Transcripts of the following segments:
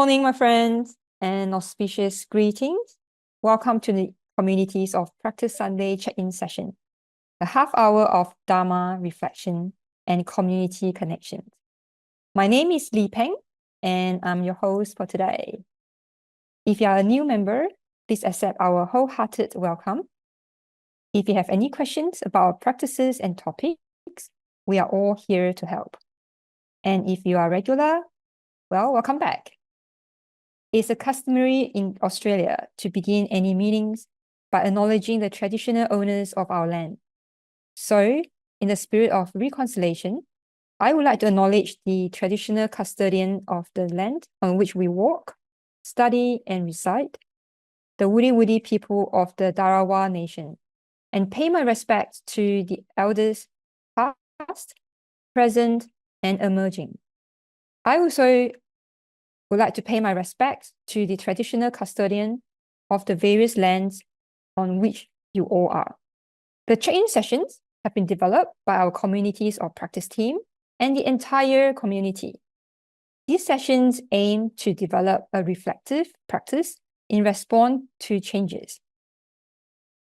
morning, my friends, and auspicious greetings. Welcome to the Communities of Practice Sunday check-in session, a half hour of Dharma reflection and community connections. My name is Li Peng, and I'm your host for today. If you are a new member, please accept our wholehearted welcome. If you have any questions about our practices and topics, we are all here to help. And if you are regular, well, welcome back. It's customary in Australia to begin any meetings by acknowledging the traditional owners of our land. So, in the spirit of reconciliation, I would like to acknowledge the traditional custodian of the land on which we walk, study, and reside, the Wurundjeri people of the Dharma Nation, and pay my respects to the elders past, present, and emerging. I also would like to pay my respects to the traditional custodian of the various lands on which you all are. The check-in sessions have been developed by our communities of practice team and the entire community. These sessions aim to develop a reflective practice in response to changes.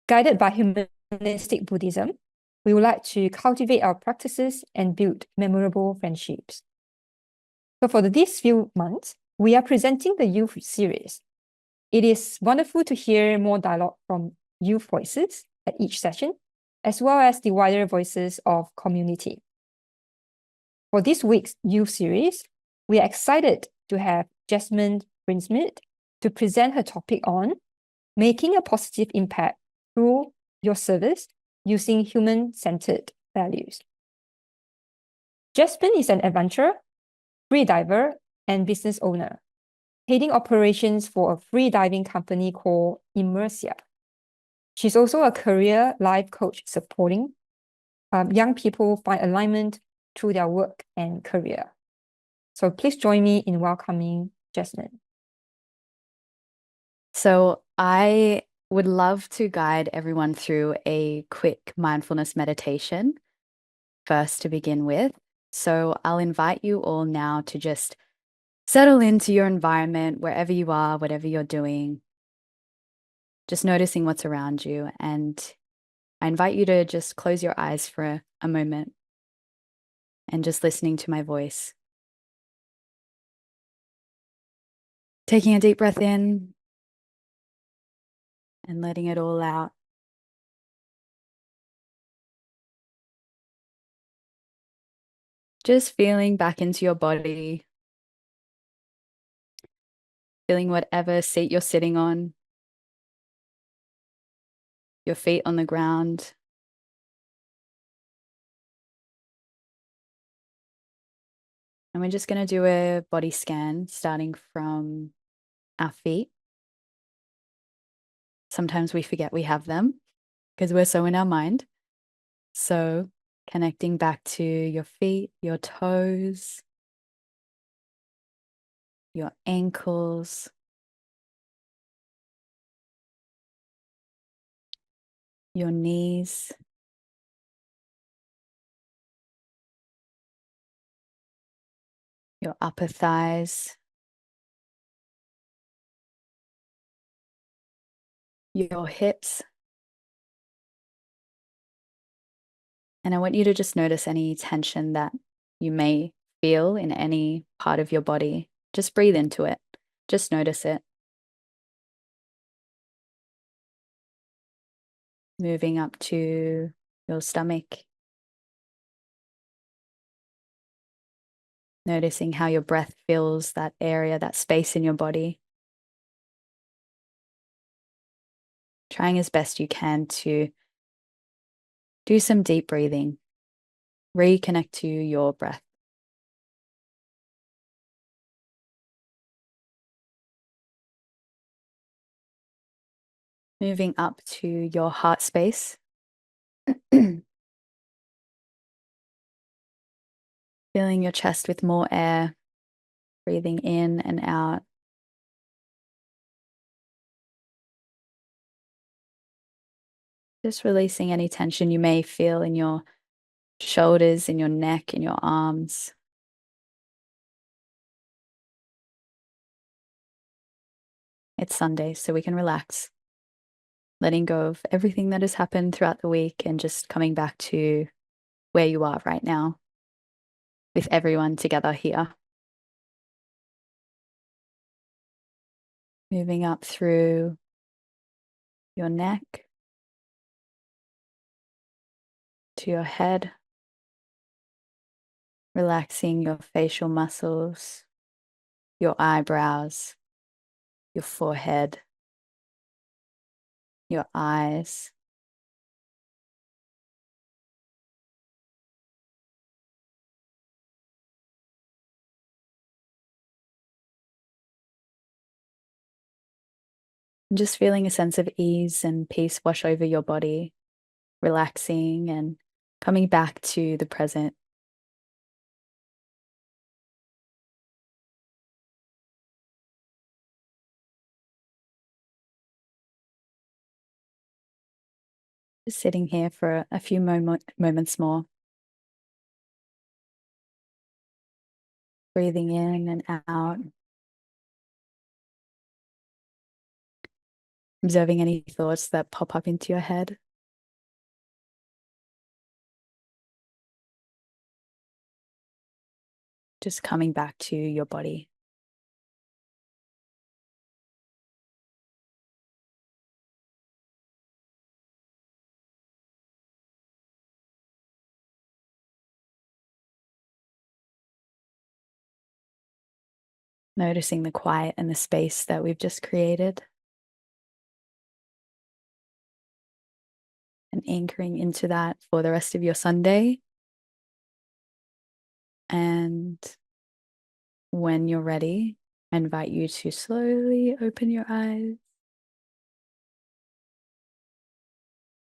Guided by humanistic Buddhism, we would like to cultivate our practices and build memorable friendships. So for these few months, we are presenting the youth series. It is wonderful to hear more dialogue from youth voices at each session, as well as the wider voices of community. For this week's youth series, we are excited to have Jasmine Brinsmead to present her topic on making a positive impact through your service using human-centered values. Jasmine is an adventurer, free diver, and business owner, heading operations for a free diving company called Immersia. She's also a career life coach supporting young people find alignment through their work and career. So please join me in welcoming Jasmine. So I would love to guide everyone through a quick mindfulness meditation first to begin with. So I'll invite you all now to just settle into your environment, wherever you are, whatever you're doing, just noticing what's around you. And I invite you to just close your eyes for a moment and just listening to my voice. Taking a deep breath in and letting it all out. Just feeling back into your body. Feeling whatever seat you're sitting on, your feet on the ground. And we're just going to do a body scan starting from our feet. Sometimes we forget we have them because we're so in our mind. So connecting back to your feet, your toes, your ankles, your knees, your upper thighs, your hips. And I want you to just notice any tension that you may feel in any part of your body. Just breathe into it. Just notice it. Moving up to your stomach. Noticing how your breath fills that area, that space in your body. Trying as best you can to do some deep breathing. Reconnect to your breath. Moving up to your heart space. Filling your chest with more air. Breathing in and out. Just releasing any tension you may feel in your shoulders, in your neck, in your arms. It's Sunday, so we can relax, letting go of everything that has happened throughout the week and just coming back to where you are right now with everyone together here. Moving up through your neck to your head, relaxing your facial muscles, your eyebrows, your forehead, your eyes. And just feeling a sense of ease and peace wash over your body, relaxing and coming back to the present. Just sitting here for a few moments more, breathing in and out, observing any thoughts that pop up into your head. Just coming back to your body. Noticing the quiet and the space that we've just created. And anchoring into that for the rest of your Sunday. And when you're ready, I invite you to slowly open your eyes.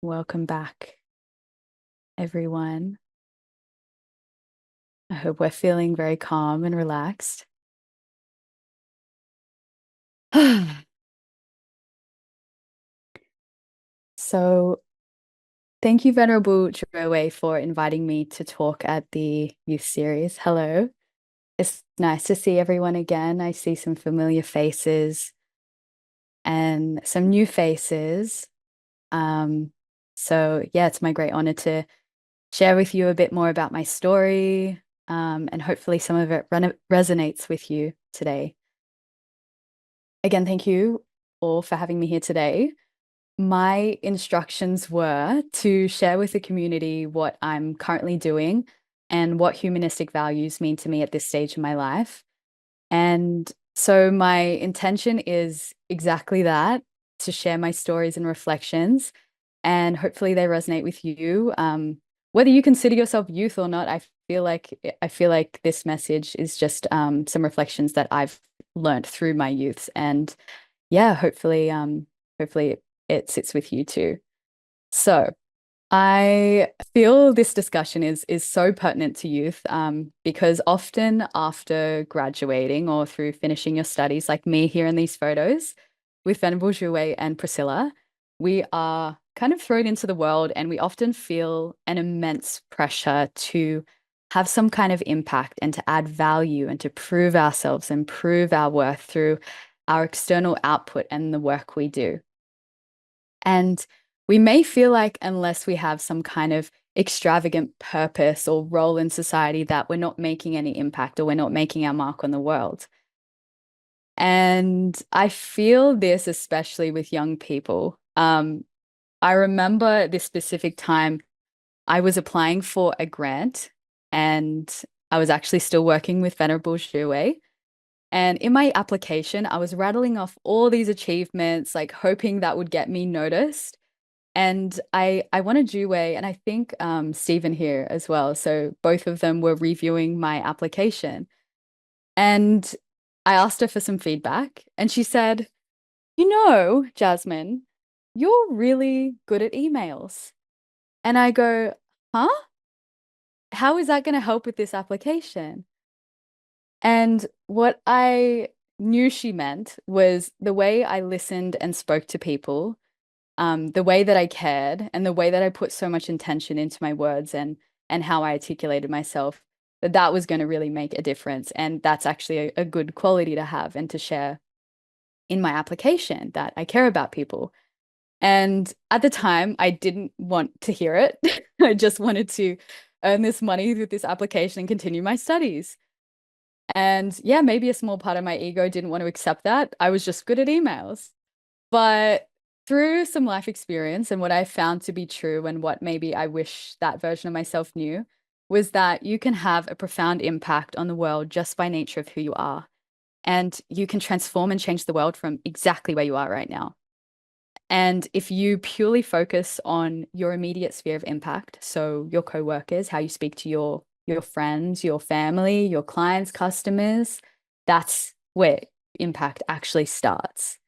Welcome back, everyone. I hope we're feeling very calm and relaxed. So thank you, Venerable Chirowe, for inviting me to talk at the youth series. Hello. It's nice to see everyone again. I see some familiar faces and some new faces. So yeah, it's my great honor to share with you a bit more about my story, and hopefully some of it resonates with you today. Again, thank you all for having me here today. My instructions were to share with the community what I'm currently doing and what humanistic values mean to me at this stage in my life. And so my intention is exactly that, to share my stories and reflections, and hopefully they resonate with you. Whether you consider yourself youth or not, I feel like this message is just some reflections that I've learned through my youths, and yeah, hopefully it sits with you too. So I feel this discussion is so pertinent to youth, because often after graduating or through finishing your studies, like me here in these photos with Venerable Jouet and Priscilla, we are kind of thrown into the world, and we often feel an immense pressure to have some kind of impact and to add value and to prove ourselves and prove our worth through our external output and the work we do. And we may feel like unless we have some kind of extravagant purpose or role in society, that we're not making any impact or we're not making our mark on the world. And I feel this especially with young people. I remember this specific time I was applying for a grant, and I was actually still working with Venerable Jouet. And in my application, I was rattling off all these achievements, like hoping that would get me noticed. And I wanted Jouet, and I think Stephen here as well. So both of them were reviewing my application. And I asked her for some feedback, and she said, Jasmine, you're really good at emails. And I go, huh? How is that going to help with this application? And what I knew she meant was the way I listened and spoke to people, the way that I cared, and the way that I put so much intention into my words and how I articulated myself, that was going to really make a difference. And that's actually a good quality to have and to share. in my application that I care about people. And at the time, I didn't want to hear it. I just wanted to earn this money with this application and continue my studies. And yeah, maybe a small part of my ego didn't want to accept that. I was just good at emails. But through some life experience and what I found to be true and what maybe I wish that version of myself knew was that you can have a profound impact on the world just by nature of who you are. And you can transform and change the world from exactly where you are right now. And if you purely focus on your immediate sphere of impact, so your coworkers, how you speak to your friends, your family, your clients, customers, that's where impact actually starts.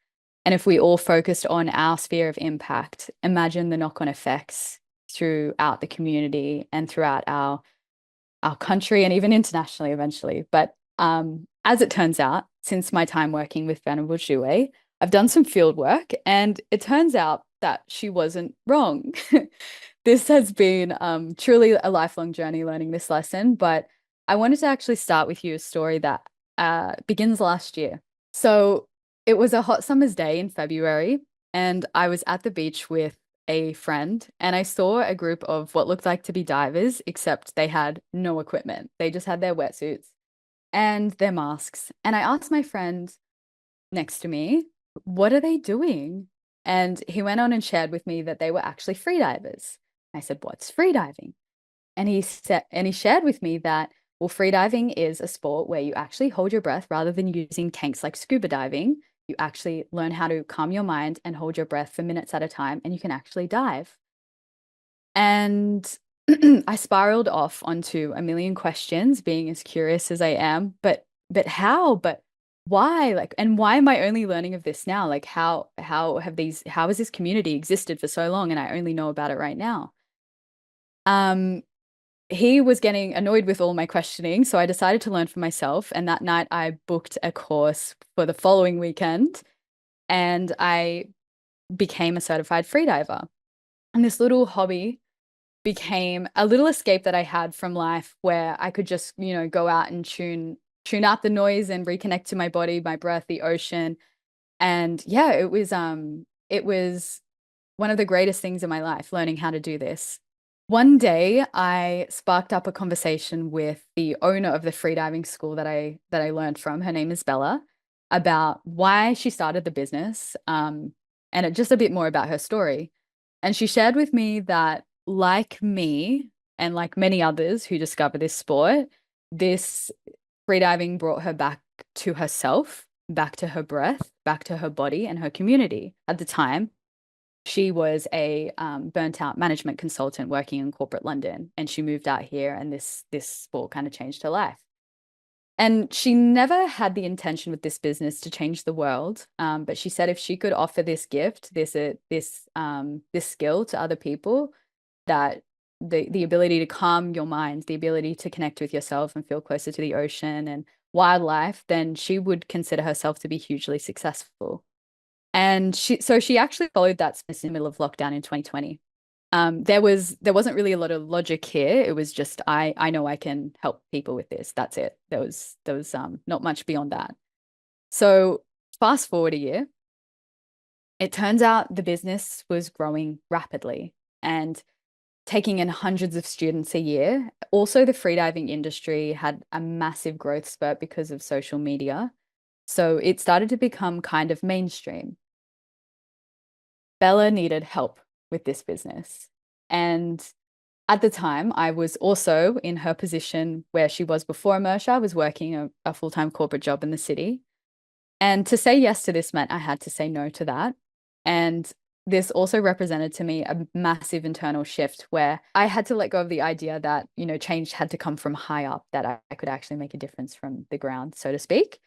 And if we all focused on our sphere of impact, imagine the knock-on effects throughout the community and throughout our country and even internationally eventually. But as it turns out, since my time working with Venerable Zhuwei, I've done some field work, and it turns out that she wasn't wrong. This has been truly a lifelong journey learning this lesson, but I wanted to actually start with you a story that begins last year. So it was a hot summer's day in February, and I was at the beach with a friend, and I saw a group of what looked like to be divers, except they had no equipment. They just had their wetsuits and their masks. And I asked my friend next to me, what are they doing? And he went on and shared with me that they were actually freedivers. I said, what's freediving? And he shared with me that, well, freediving is a sport where you actually hold your breath rather than using tanks like scuba diving. You actually learn how to calm your mind and hold your breath for minutes at a time, and you can actually dive. And I spiraled off onto a million questions, being as curious as I am, but how? But why? Like, and why am I only learning of this now? Like, how has this community existed for so long and I only know about it right now? He was getting annoyed with all my questioning, so I decided to learn for myself. And that night I booked a course for the following weekend, and I became a certified freediver. And this little hobby became a little escape that I had from life, where I could just, go out and tune out the noise and reconnect to my body, my breath, the ocean. And yeah, it was one of the greatest things in my life, learning how to do this. One day I sparked up a conversation with the owner of the freediving school that I learned from. Her name is Bella, about why she started the business, and just a bit more about her story. And she shared with me that, like me and like many others who discover this sport, this freediving brought her back to herself, back to her breath, back to her body and her community. At the time, she was a burnt out management consultant working in corporate London, and she moved out here, and this sport kind of changed her life. And she never had the intention with this business to change the world, but she said if she could offer this gift, this skill to other people, that the ability to calm your mind, the ability to connect with yourself and feel closer to the ocean and wildlife, then she would consider herself to be hugely successful. And she actually followed that in the middle of lockdown in 2020. There wasn't really a lot of logic here. It was just, I know I can help people with this. That's it. There was not much beyond that. So fast forward a year, it turns out the business was growing rapidly and taking in hundreds of students a year. Also, the freediving industry had a massive growth spurt because of social media. So it started to become kind of mainstream. Bella needed help with this business. And at the time, I was also in her position where she was before Immersia. I was working a full-time corporate job in the city. And to say yes to this meant I had to say no to that. And this also represented to me a massive internal shift, where I had to let go of the idea that, change had to come from high up, that I could actually make a difference from the ground, so to speak.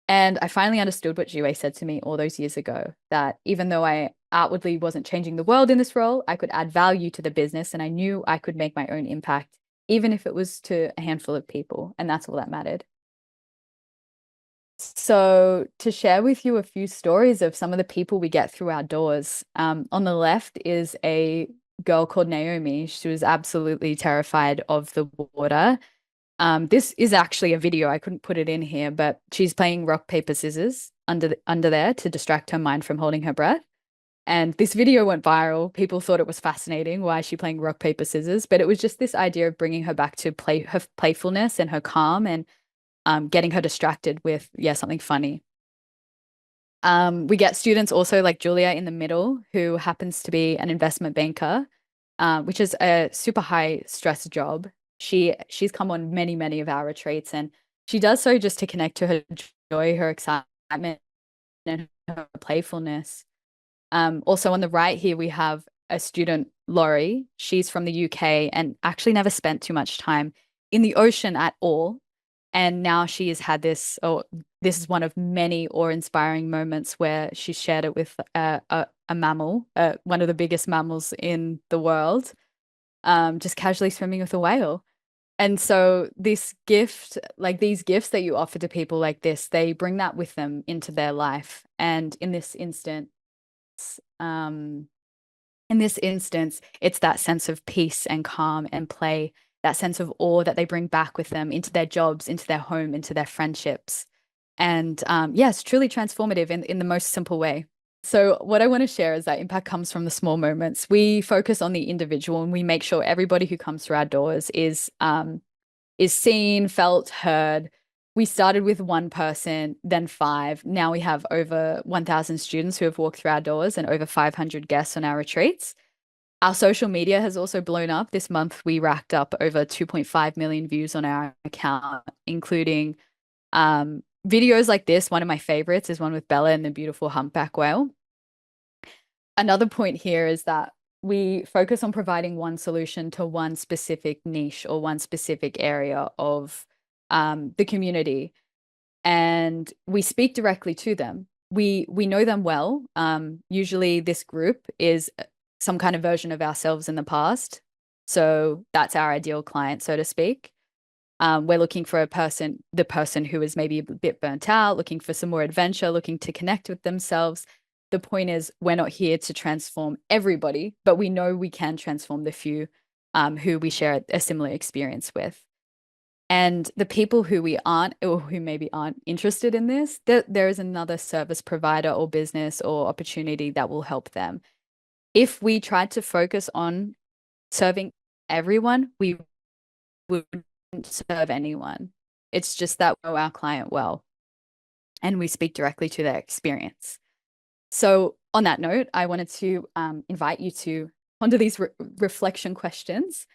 And I finally understood what Zhuwei said to me all those years ago, that even though I outwardly wasn't changing the world in this role, I could add value to the business, and I knew I could make my own impact, even if it was to a handful of people. And that's all that mattered. So to share with you a few stories of some of the people we get through our doors. On the left is a girl called Naomi. She was absolutely terrified of the water. This is actually a video. I couldn't put it in here, but she's playing rock, paper, scissors under there to distract her mind from holding her breath. And this video went viral. People thought it was fascinating. Why is she playing rock, paper, scissors? But it was just this idea of bringing her back to her playfulness and her calm, and getting her distracted with, something funny. We get students also like Julia in the middle, who happens to be an investment banker, which is a super high stress job. She's come on many of our retreats, and she does so just to connect to her joy, her excitement, and her playfulness. Also on the right here, we have a student, Laurie. She's from the UK and actually never spent too much time in the ocean at all. And now she has had this, this is one of many awe-inspiring moments where she shared it with a mammal, one of the biggest mammals in the world, just casually swimming with a whale. And so this gift, like these gifts that you offer to people like this, they bring that with them into their life. And in this instance, it's that sense of peace and calm and play, that sense of awe that they bring back with them into their jobs, into their home, into their friendships. And it's truly transformative in the most simple way. So what I want to share is that impact comes from the small moments. We focus on the individual, and we make sure everybody who comes through our doors is seen, felt, heard. We started with one person, then 5. Now we have over 1,000 students who have walked through our doors and over 500 guests on our retreats. Our social media has also blown up. This month, we racked up over 2.5 million views on our account, including videos like this. One of my favorites is one with Bella and the beautiful humpback whale. Another point here is that we focus on providing one solution to one specific niche or one specific area of the community, and we speak directly to them. We know them well. Usually this group is some kind of version of ourselves in the past. So that's our ideal client, so to speak. We're looking for the person who is maybe a bit burnt out, looking for some more adventure, looking to connect with themselves. The point is, we're not here to transform everybody, but we know we can transform the few who we share a similar experience with. And the people who we aren't, or who maybe aren't interested in this, there is another service provider or business or opportunity that will help them. If we tried to focus on serving everyone, we wouldn't serve anyone. It's just that we know our client well, and we speak directly to their experience. So on that note, I wanted to invite you to ponder these reflection questions.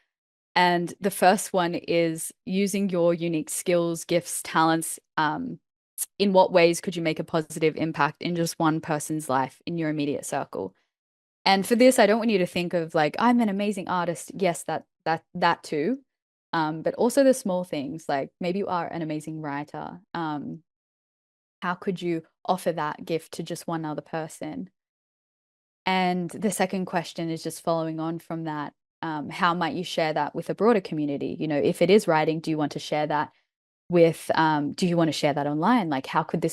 And the first one is, using your unique skills, gifts, talents, in what ways could you make a positive impact in just one person's life in your immediate circle? And for this, I don't want you to think of like, I'm an amazing artist. Yes, that too. But also the small things, like maybe you are an amazing writer. How could you offer that gift to just one other person? And the second question is just following on from that. How might you share that with a broader community? You know, if it is writing, do you want to share that with, do you want to share that online? Like, how could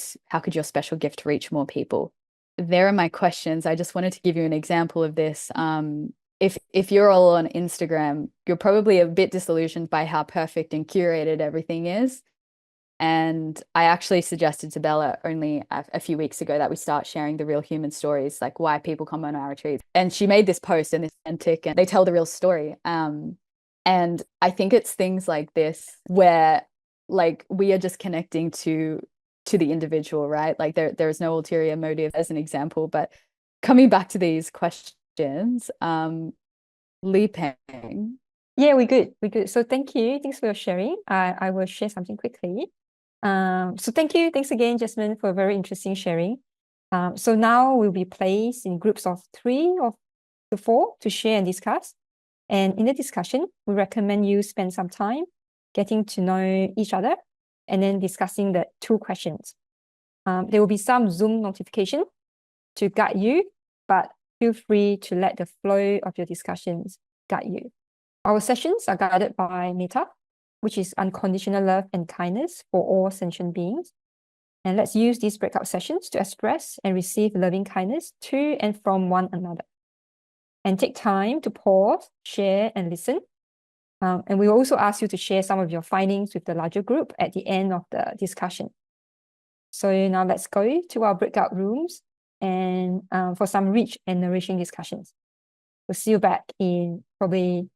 your special gift reach more people? There are my questions. I just wanted to give you an example of this. If you're all on Instagram, you're probably a bit disillusioned by how perfect and curated everything is. And I actually suggested to Bella only a few weeks ago that we start sharing the real human stories, like why people come on our retreats. And she made this post, and it's authentic, and they tell the real story. And I think it's things like this where like we are just connecting to the individual, right? Like there is no ulterior motive, as an example. But coming back to these questions, Li Peng. Yeah, we're good. We're good. So thank you. Thanks for your sharing. I will share something quickly. So thank you. Thanks again, Jasmine, for a very interesting sharing. So now we'll be placed in groups of 3 or to 4 to share and discuss. And in the discussion, we recommend you spend some time getting to know each other and then discussing the 2 questions. There will be some Zoom notification to guide you, but feel free to let the flow of your discussions guide you. Our sessions are guided by Metta, which is unconditional love and kindness for all sentient beings. And let's use these breakout sessions to express and receive loving kindness to and from one another. And take time to pause, share, and listen. And we also ask you to share some of your findings with the larger group at the end of the discussion. So now let's go to our breakout rooms and for some rich and nourishing discussions. We'll see you back in probably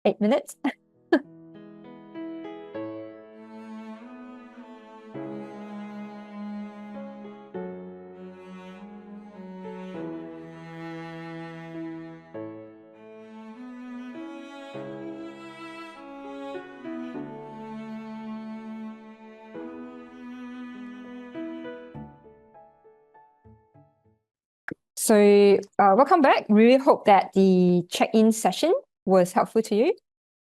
8 minutes. So welcome back. We really hope that the check-in session was helpful to you.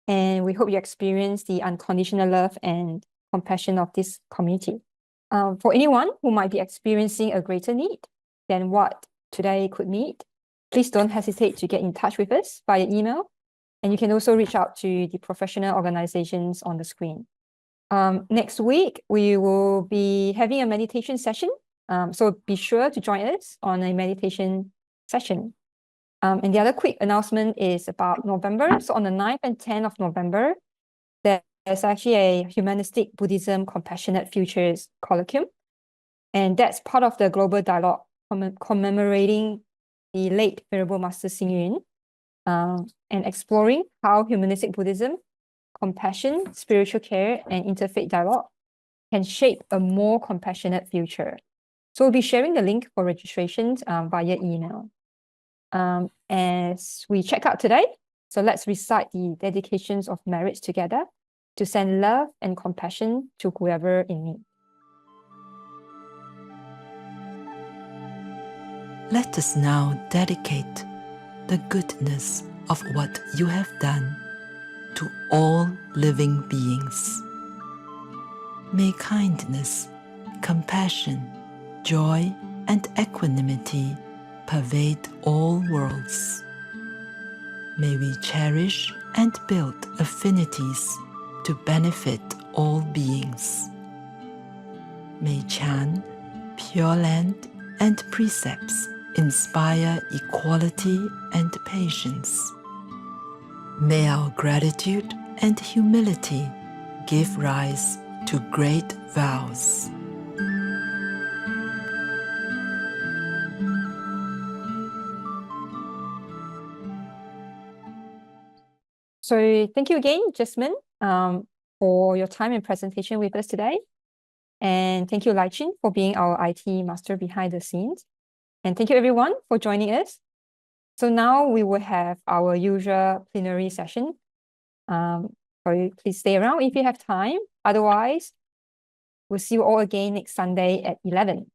And we hope you experience the unconditional love and compassion of this community. For anyone who might be experiencing a greater need than what today could meet, please don't hesitate to get in touch with us via email. And you can also reach out to the professional organizations on the screen. Next week, we will be having a meditation session. So be sure to join us on a meditation session. And the other quick announcement is about November. So on the 9th and 10th of November, there's actually a Humanistic Buddhism Compassionate Futures Colloquium. And that's part of the global dialogue commemorating the late Venerable Master Xing Yun and exploring how humanistic Buddhism, compassion, spiritual care, and interfaith dialogue can shape a more compassionate future. So we'll be sharing the link for registrations via email. As we check out today, so let's recite the dedications of merits together to send love and compassion to whoever in need. Let us now dedicate the goodness of what you have done to all living beings. May kindness, compassion, joy, and equanimity pervade all worlds. May we cherish and build affinities to benefit all beings. May Chan, Pure Land, and precepts inspire equality and patience. May our gratitude and humility give rise to great vows. So thank you again, Jasmine, for your time and presentation with us today. And thank you, Lai Chin, for being our IT master behind the scenes. And thank you, everyone, for joining us. So now we will have our usual plenary session. So please stay around if you have time. Otherwise, we'll see you all again next Sunday at 11.